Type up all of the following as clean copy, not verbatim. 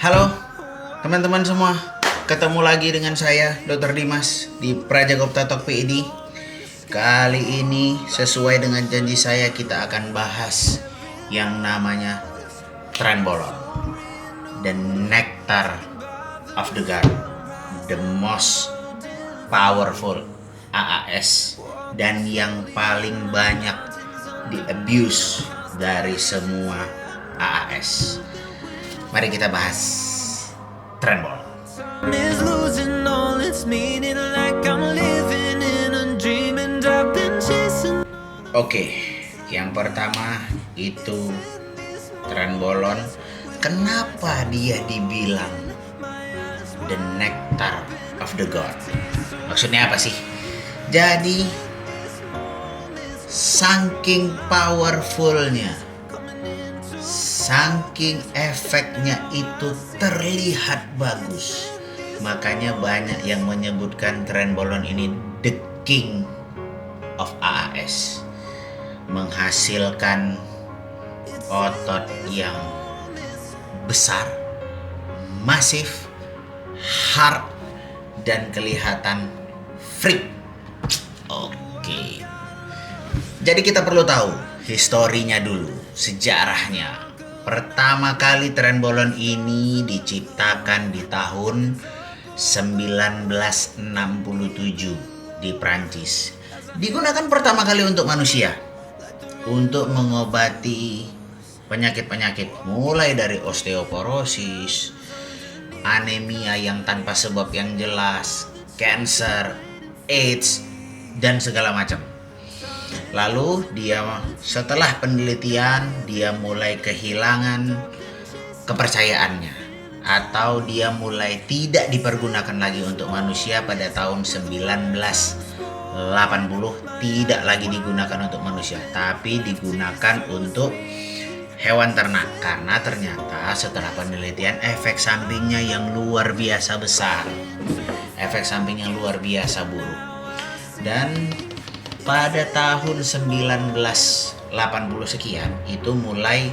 Halo teman-teman semua, ketemu lagi dengan saya Dr. Dimas di Prajagopt Talk PID. Kali ini sesuai dengan janji saya kita akan bahas yang namanya Trenbolone, the nectar of the god, the most powerful AAS, dan yang paling banyak di abuse dari semua AAS. Mari kita bahas Trenbolone. Oke, yang pertama itu Trenbolone. Kenapa dia dibilang the nectar of the god? Maksudnya apa sih? Jadi saking powerfulnya, saking efeknya itu terlihat bagus, makanya banyak yang menyebutkan Trenbolone ini the king of AAS. Menghasilkan otot yang besar, masif, hard, dan kelihatan freak. Oke. Jadi kita perlu tahu historinya dulu, sejarahnya. Pertama kali Trenbolone ini diciptakan di tahun 1967 di Prancis. Digunakan pertama kali untuk manusia, untuk mengobati penyakit-penyakit mulai dari osteoporosis, anemia yang tanpa sebab yang jelas, cancer, AIDS, dan segala macam. Lalu setelah penelitian dia mulai kehilangan kepercayaannya, atau dia mulai tidak dipergunakan lagi untuk manusia pada tahun 1980. Tidak lagi digunakan untuk manusia, tapi digunakan untuk hewan ternak, karena ternyata setelah penelitian efek sampingnya yang luar biasa besar, efek samping yang luar biasa buruk. Dan pada tahun 1980 sekian itu mulai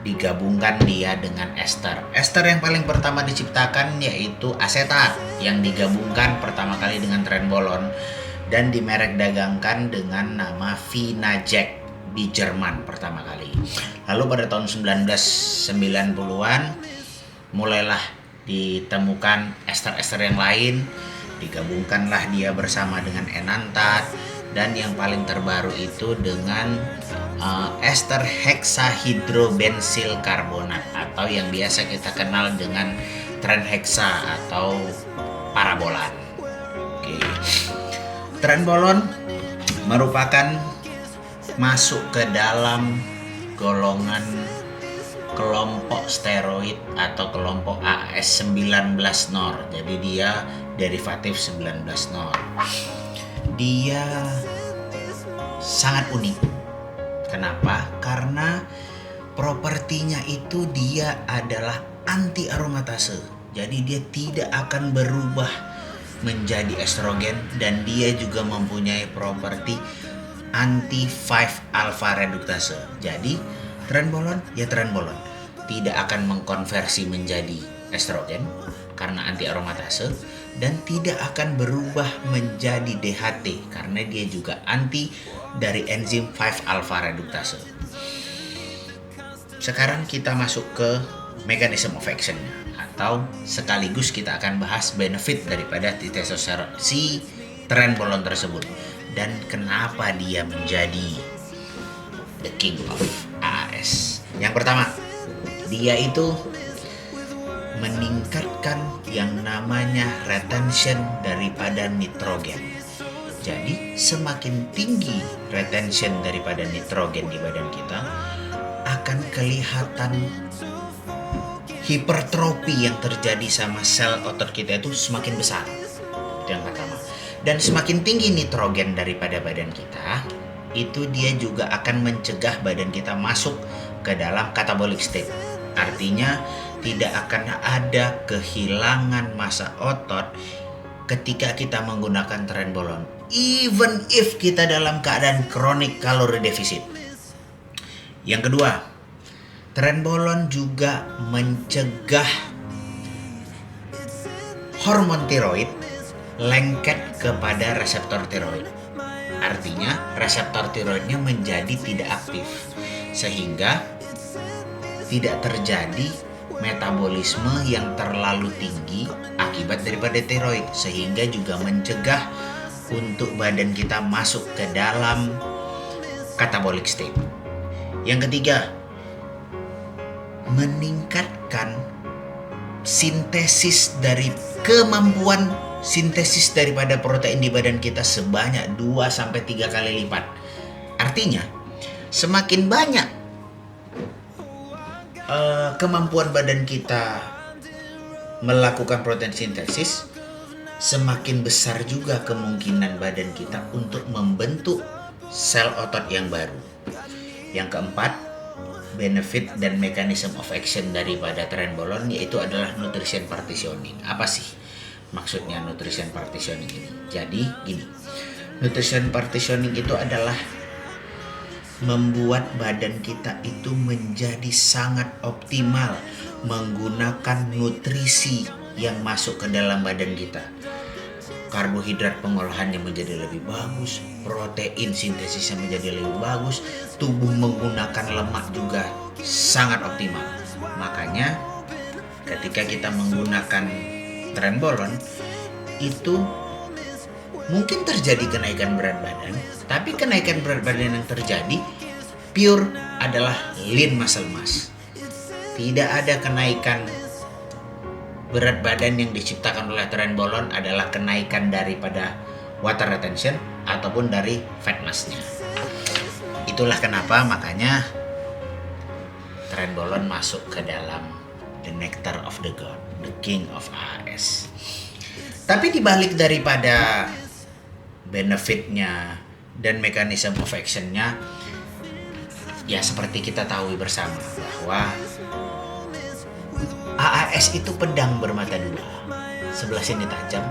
digabungkan dia dengan ester. Ester yang paling pertama diciptakan yaitu asetat, yang digabungkan pertama kali dengan Trenbolone dan dimerek dagangkan dengan nama Vinajec di Jerman pertama kali. Lalu pada tahun 1990-an mulailah ditemukan ester-ester yang lain, digabungkanlah dia bersama dengan enantat, dan yang paling terbaru itu dengan ester heksahidrobensil karbonat, atau yang biasa kita kenal dengan Trenhexa atau parabolan. Oke. Trenbolone merupakan masuk ke dalam golongan kelompok steroid atau kelompok AAS 19 NOR. Jadi dia derivatif 19 NOR. Dia sangat unik. Kenapa? Karena propertinya itu dia adalah anti aromatase. Jadi dia tidak akan berubah menjadi estrogen, dan dia juga mempunyai properti anti 5-alpha reduktase. Jadi Trenbolone ya Trenbolone, tidak akan mengkonversi menjadi estrogen karena anti aromatase, dan tidak akan berubah menjadi DHT karena dia juga anti dari enzim 5-alpha reduktase. Sekarang kita masuk ke mechanism of action, atau sekaligus kita akan bahas benefit daripada si Trenbolone tersebut dan kenapa dia menjadi the king of AAS. Yang pertama, dia itu meningkatkan yang namanya retention daripada nitrogen. Jadi semakin tinggi retention daripada nitrogen di badan kita, akan kelihatan hipertrofi yang terjadi sama sel otot kita itu semakin besar. Itu yang pertama. Dan semakin tinggi nitrogen daripada badan kita, itu dia juga akan mencegah badan kita masuk ke dalam catabolic state. Artinya tidak akan ada kehilangan massa otot ketika kita menggunakan Trenbolone, even if kita dalam keadaan chronic calorie deficit. Yang kedua, Trenbolone juga mencegah hormon tiroid lengket kepada reseptor tiroid. Artinya reseptor tiroidnya menjadi tidak aktif, sehingga tidak terjadi metabolisme yang terlalu tinggi akibat daripada tiroid, sehingga juga mencegah untuk badan kita masuk ke dalam catabolic state. Yang ketiga, meningkatkan kemampuan sintesis daripada protein di badan kita sebanyak 2-3 kali lipat. Artinya, semakin banyak kemampuan badan kita melakukan protein sintesis, semakin besar juga kemungkinan badan kita untuk membentuk sel otot yang baru. Yang keempat, benefit dan mechanism of action daripada Trenbolone yaitu adalah nutrition partitioning. Apa sih maksudnya nutrition partitioning ini? Jadi gini, nutrition partitioning itu adalah membuat badan kita itu menjadi sangat optimal menggunakan nutrisi yang masuk ke dalam badan kita. Karbohidrat pengolahannya menjadi lebih bagus, protein sintesisnya menjadi lebih bagus, tubuh menggunakan lemak juga sangat optimal. Makanya ketika kita menggunakan Trenbolone itu mungkin terjadi kenaikan berat badan, tapi kenaikan berat badan yang terjadi pure adalah lean muscle mass. Tidak ada kenaikan berat badan yang diciptakan oleh Trenbolone adalah kenaikan daripada water retention ataupun dari fat mass-nya. Itulah kenapa makanya Trenbolone masuk ke dalam the nectar of the god, the king of AHS. Tapi dibalik daripada benefitnya dan mechanism of action-nya, ya seperti kita tahu bersama bahwa AHS itu pedang bermata dua. Sebelah sini tajam,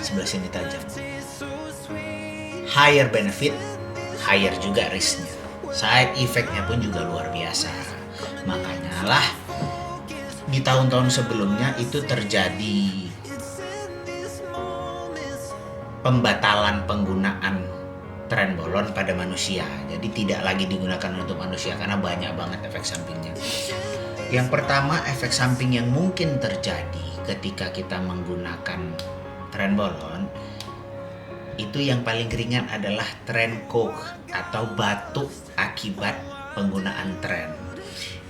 sebelah sini tajam. Higher benefit, higher juga risk-nya. Side effect-nya pun juga luar biasa. Makanya lah di tahun-tahun sebelumnya itu terjadi pembatalan penggunaan Trenbolone pada manusia. Jadi tidak lagi digunakan untuk manusia karena banyak banget efek sampingnya. Yang pertama, efek samping yang mungkin terjadi ketika kita menggunakan Trenbolone itu yang paling ringan adalah Trencough atau batuk akibat penggunaan Tren.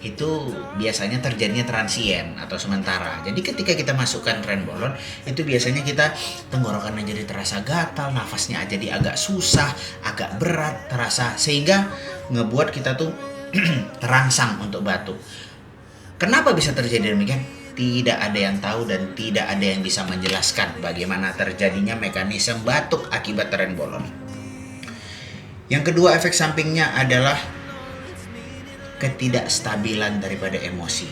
Itu biasanya terjadinya transien atau sementara. Jadi ketika kita masukkan Trenbolone itu biasanya kita tenggorokannya jadi terasa gatal, nafasnya jadi agak susah, agak berat terasa, sehingga ngebuat kita tuh terangsang untuk batuk. Kenapa bisa terjadi demikian? Tidak ada yang tahu dan tidak ada yang bisa menjelaskan bagaimana terjadinya mekanisme batuk akibat Trenbolone. Yang kedua, efek sampingnya adalah ketidakstabilan daripada emosi.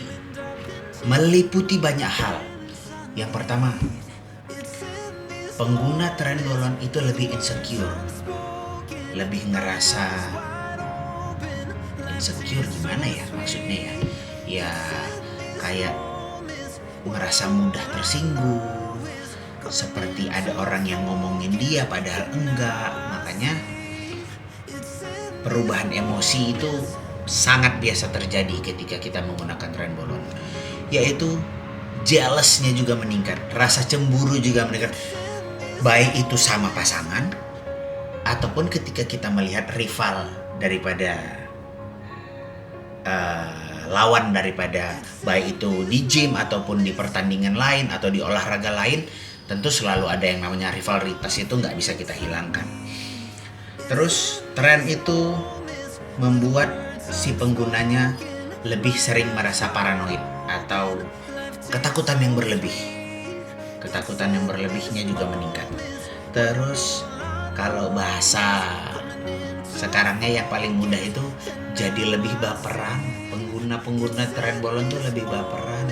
Meliputi banyak hal. Yang pertama, pengguna Trenbolone itu lebih insecure. Lebih ngerasa insecure gimana ya maksudnya ya? Ya kayak merasa mudah tersinggung, seperti ada orang yang ngomongin dia padahal enggak. Makanya perubahan emosi itu sangat biasa terjadi ketika kita menggunakan Trenbolone, yaitu jealousnya juga meningkat, rasa cemburu juga meningkat, baik itu sama pasangan ataupun ketika kita melihat rival daripada lawan daripada, baik itu di gym ataupun di pertandingan lain atau di olahraga lain. Tentu selalu ada yang namanya rivalitas, itu nggak bisa kita hilangkan. Terus Tren itu membuat si penggunanya lebih sering merasa paranoid atau ketakutan yang berlebih. Ketakutan yang berlebihnya juga meningkat. Terus kalau bahasa sekarangnya yang paling mudah itu jadi lebih baperan. Pengguna Trenbolone tuh lebih baperan.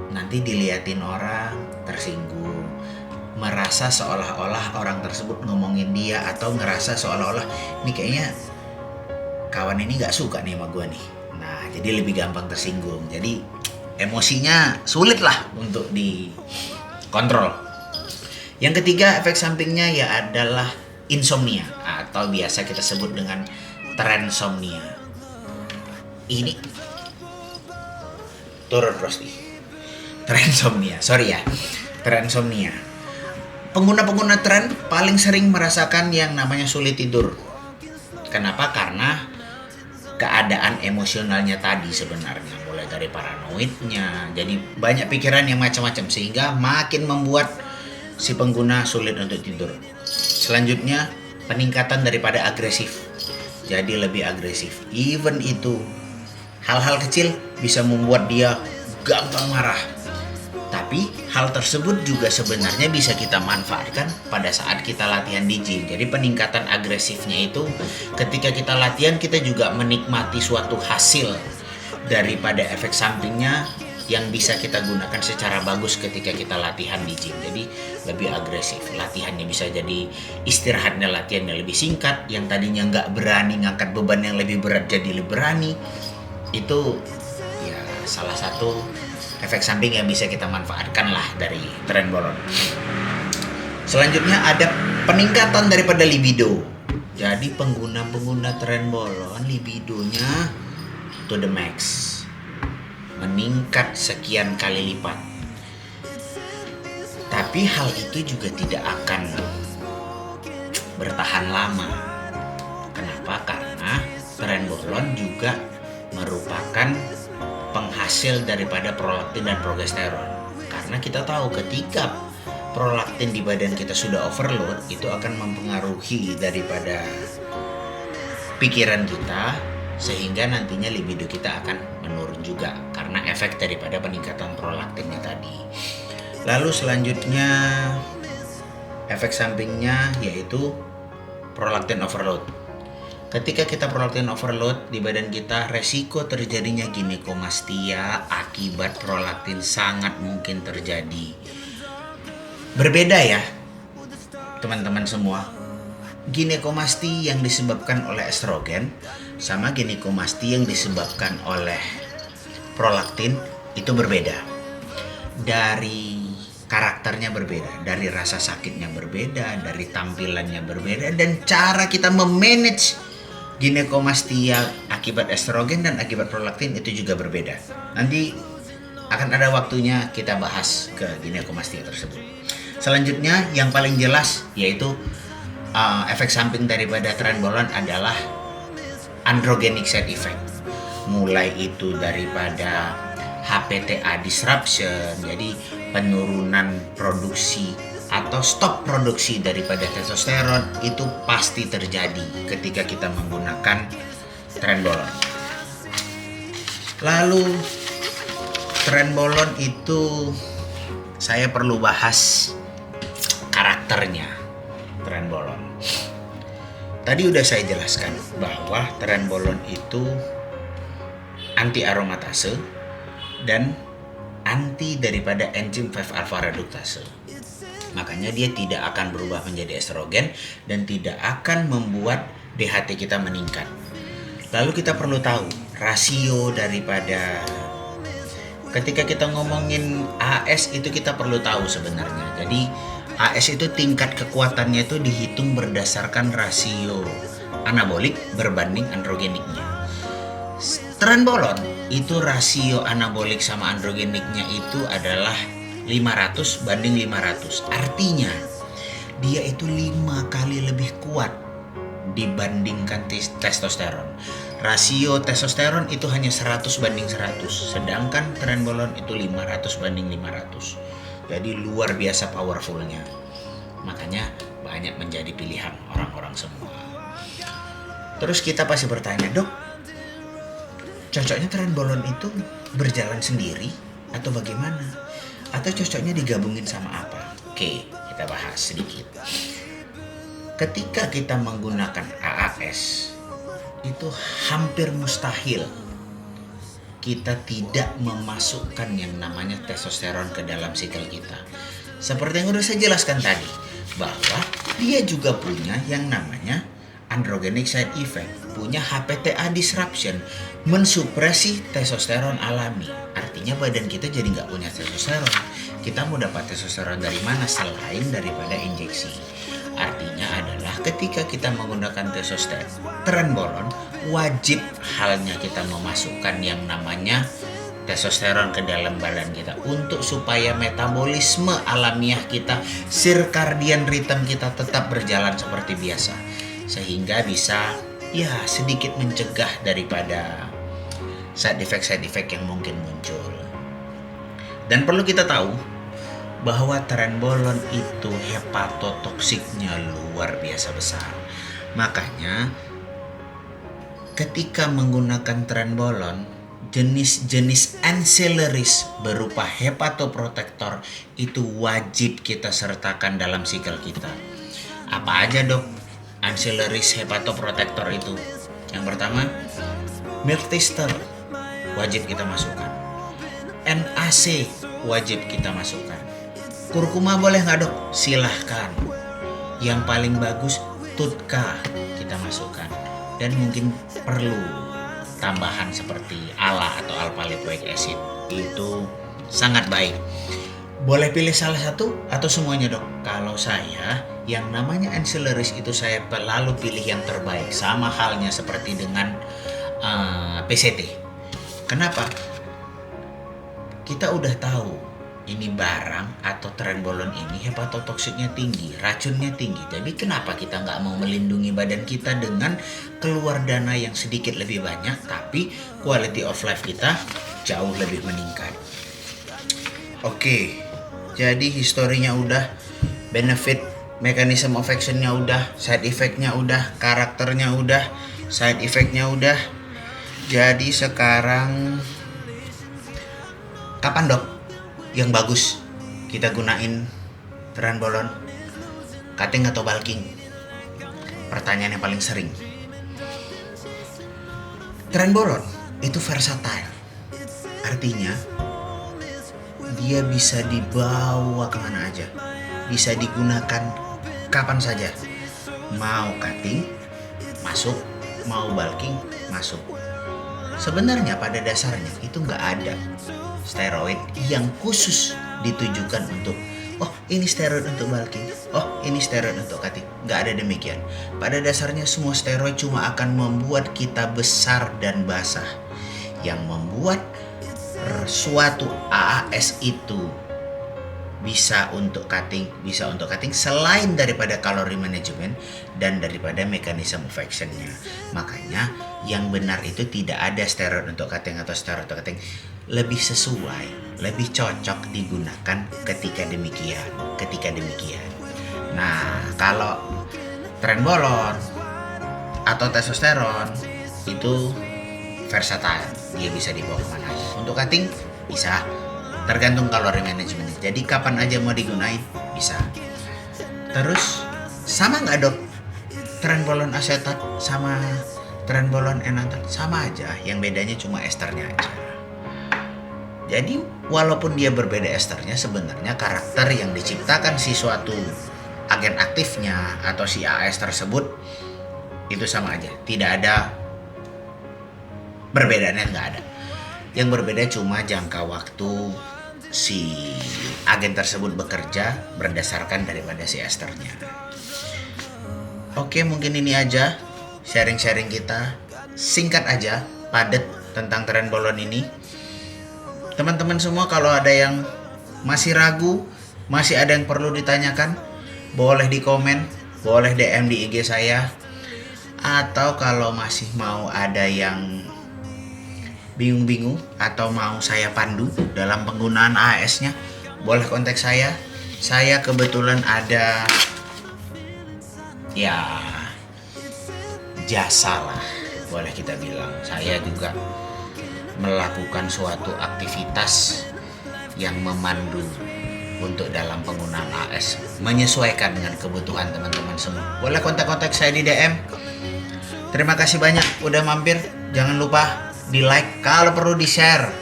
Nanti diliatin orang tersinggung, merasa seolah-olah orang tersebut ngomongin dia, atau ngerasa seolah-olah nih kayaknya kawan ini gak suka nih sama gue nih. Nah jadi lebih gampang tersinggung. Jadi emosinya sulit lah untuk dikontrol. Yang ketiga efek sampingnya ya adalah insomnia atau biasa kita sebut dengan transomnia. Ini turun terus nih. Transomnia, sorry ya. Transomnia. Pengguna-pengguna tren paling sering merasakan yang namanya sulit tidur. Kenapa? Karena keadaan emosionalnya tadi sebenarnya, mulai dari paranoidnya, jadi banyak pikiran yang macam-macam sehingga makin membuat si pengguna sulit untuk tidur. Selanjutnya peningkatan daripada agresif, jadi lebih agresif. Even itu hal-hal kecil bisa membuat dia gampang marah. Tapi hal tersebut juga sebenarnya bisa kita manfaatkan pada saat kita latihan di gym. Jadi peningkatan agresifnya itu ketika kita latihan kita juga menikmati suatu hasil daripada efek sampingnya yang bisa kita gunakan secara bagus ketika kita latihan di gym. Jadi lebih agresif. Latihannya bisa jadi istirahatnya latihannya lebih singkat. Yang tadinya nggak berani ngangkat beban yang lebih berat jadi lebih berani. Itu ya salah satu efek samping yang bisa kita manfaatkan lah dari Trenbolon. Selanjutnya ada peningkatan daripada libido. Jadi pengguna-pengguna Trenbolon libidonya to the max, meningkat sekian kali lipat. Tapi hal itu juga tidak akan bertahan lama. Kenapa? Karena Trenbolon juga merupakan penghasil daripada prolaktin dan progesteron. Karena kita tahu ketika prolaktin di badan kita sudah overload, itu akan mempengaruhi daripada pikiran kita sehingga nantinya libido kita akan menurun juga karena efek daripada peningkatan prolaktinnya tadi. Lalu selanjutnya efek sampingnya yaitu prolaktin overload. Ketika kita prolaktin overload di badan kita, resiko terjadinya ginekomastia akibat prolaktin sangat mungkin terjadi. Berbeda ya teman-teman semua. Ginekomasti yang disebabkan oleh estrogen sama ginekomasti yang disebabkan oleh prolaktin itu berbeda. Dari karakternya berbeda, dari rasa sakitnya berbeda, dari tampilannya berbeda, dan cara kita memanage ginekomastia akibat estrogen dan akibat prolaktin itu juga berbeda. Nanti akan ada waktunya kita bahas ke ginekomastia tersebut. Selanjutnya yang paling jelas yaitu efek samping daripada Trenbolon adalah androgenic side effect. Mulai itu daripada HPTA disruption, jadi penurunan produksi atau stop produksi daripada testosteron itu pasti terjadi ketika kita menggunakan Trenbolon. Lalu Trenbolon itu saya perlu bahas karakternya Trenbolon. Tadi udah saya jelaskan bahwa Trenbolon itu anti aromatase dan anti daripada enzim 5-alpha reduktase. Makanya dia tidak akan berubah menjadi estrogen dan tidak akan membuat DHT kita meningkat. Lalu kita perlu tahu rasio daripada ketika kita ngomongin AS itu kita perlu tahu sebenarnya. Jadi AS itu tingkat kekuatannya itu dihitung berdasarkan rasio anabolik berbanding androgeniknya. Trenbolon itu rasio anabolik sama androgeniknya itu adalah 500 banding 500. Artinya dia itu 5 kali lebih kuat dibandingkan testosteron. Rasio testosteron itu hanya 100 banding 100, sedangkan Trenbolon itu 500 banding 500. Jadi luar biasa powerfulnya. Makanya banyak menjadi pilihan orang-orang semua. Terus kita pasti bertanya, "Dok, cocoknya Trenbolon itu berjalan sendiri atau bagaimana? Atau cocoknya digabungin sama apa?" Oke, kita bahas sedikit. Ketika kita menggunakan AAS, itu hampir mustahil kita tidak memasukkan yang namanya testosteron ke dalam sikel kita. Seperti yang udah saya jelaskan tadi, bahwa dia juga punya yang namanya androgenic side effect, punya HPTA disruption, mensupresi testosteron alami. Artinya badan kita jadi nggak punya testosteron. Kita mau dapat testosteron dari mana selain daripada injeksi? Artinya adalah ketika kita menggunakan testosteron trenbolon, wajib halnya kita memasukkan yang namanya testosteron ke dalam badan kita untuk supaya metabolisme alamiah kita, circadian rhythm kita tetap berjalan seperti biasa, sehingga bisa ya sedikit mencegah daripada side effect yang mungkin muncul. Dan perlu kita tahu bahwa trenbolon itu hepatotoksiknya luar biasa besar. Makanya ketika menggunakan trenbolon, jenis-jenis ancillaries berupa hepatoprotektor itu wajib kita sertakan dalam sikel kita. Apa aja dok ancillaries hepatoprotektor itu? Yang pertama, milk tester wajib kita masukkan. NAC wajib kita masukkan. Kurkuma boleh nggak dok? Silahkan. Yang paling bagus TUDCA kita masukkan. Dan mungkin perlu tambahan seperti ALA atau alpha lipoic acid, itu sangat baik. Boleh pilih salah satu atau semuanya dok? Kalau saya, yang namanya ancillaries itu saya selalu pilih yang terbaik, sama halnya seperti dengan PCT. Kenapa? Kita udah tahu ini barang atau trenbolon ini hepatotoksiknya tinggi, racunnya tinggi. Jadi kenapa kita nggak mau melindungi badan kita dengan keluar dana yang sedikit lebih banyak, tapi quality of life kita jauh lebih meningkat. Oke, jadi historinya udah, benefit, mechanism of actionnya udah, side effectnya udah, karakternya udah, side effectnya udah. Jadi sekarang kapan dok yang bagus kita gunain trenbolon, cutting atau bulking? Pertanyaan yang paling sering. Trenbolon itu versatile, artinya dia bisa dibawa kemana aja, bisa digunakan kapan saja. Mau cutting masuk, mau bulking masuk. Sebenarnya pada dasarnya itu nggak ada steroid yang khusus ditujukan untuk ini steroid untuk bulking, ini steroid untuk cutting. Nggak ada demikian. Pada dasarnya semua steroid cuma akan membuat kita besar dan basah. Yang membuat suatu AAS itu bisa untuk cutting selain daripada kalori management dan daripada mekanisme of action-nya. Makanya yang benar itu tidak ada steroid untuk cutting atau steroid untuk cutting. Lebih sesuai, lebih cocok digunakan ketika demikian. Nah, kalau trenbolon atau testosteron itu versatile, dia bisa dibawa kemana aja. Untuk cutting bisa, tergantung kalori manajemen. Jadi kapan aja mau digunain bisa. Terus sama nggak dok? Trenbolon asetat sama trenbolon enantat sama aja, yang bedanya cuma esternya aja. Jadi walaupun dia berbeda esternya, sebenarnya karakter yang diciptakan si suatu agen aktifnya atau si AS tersebut itu sama aja. Tidak ada perbedaannya, nggak ada. Yang berbeda cuma jangka waktu si agen tersebut bekerja berdasarkan daripada si esternya. Oke, mungkin ini aja sharing-sharing kita. Singkat aja, padat tentang trenbolon ini. Teman-teman semua, kalau ada yang masih ragu, masih ada yang perlu ditanyakan, boleh di komen, boleh DM di IG saya. Atau kalau masih mau ada yang bingung-bingung atau mau saya pandu dalam penggunaan AS-nya, boleh kontak saya. Saya kebetulan ada jasa lah, boleh kita bilang. Saya juga melakukan suatu aktivitas yang memandu untuk dalam penggunaan AS, menyesuaikan dengan kebutuhan teman-teman semua. Boleh kontak-kontak saya di DM. Terima kasih banyak udah mampir. Jangan lupa di like, kalau perlu di share,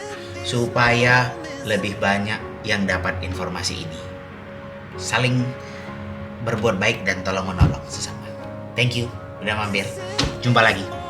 supaya lebih banyak yang dapat informasi ini. Saling berbuat baik dan tolong menolong sesama. Thank you. udah mampir. Jumpa lagi.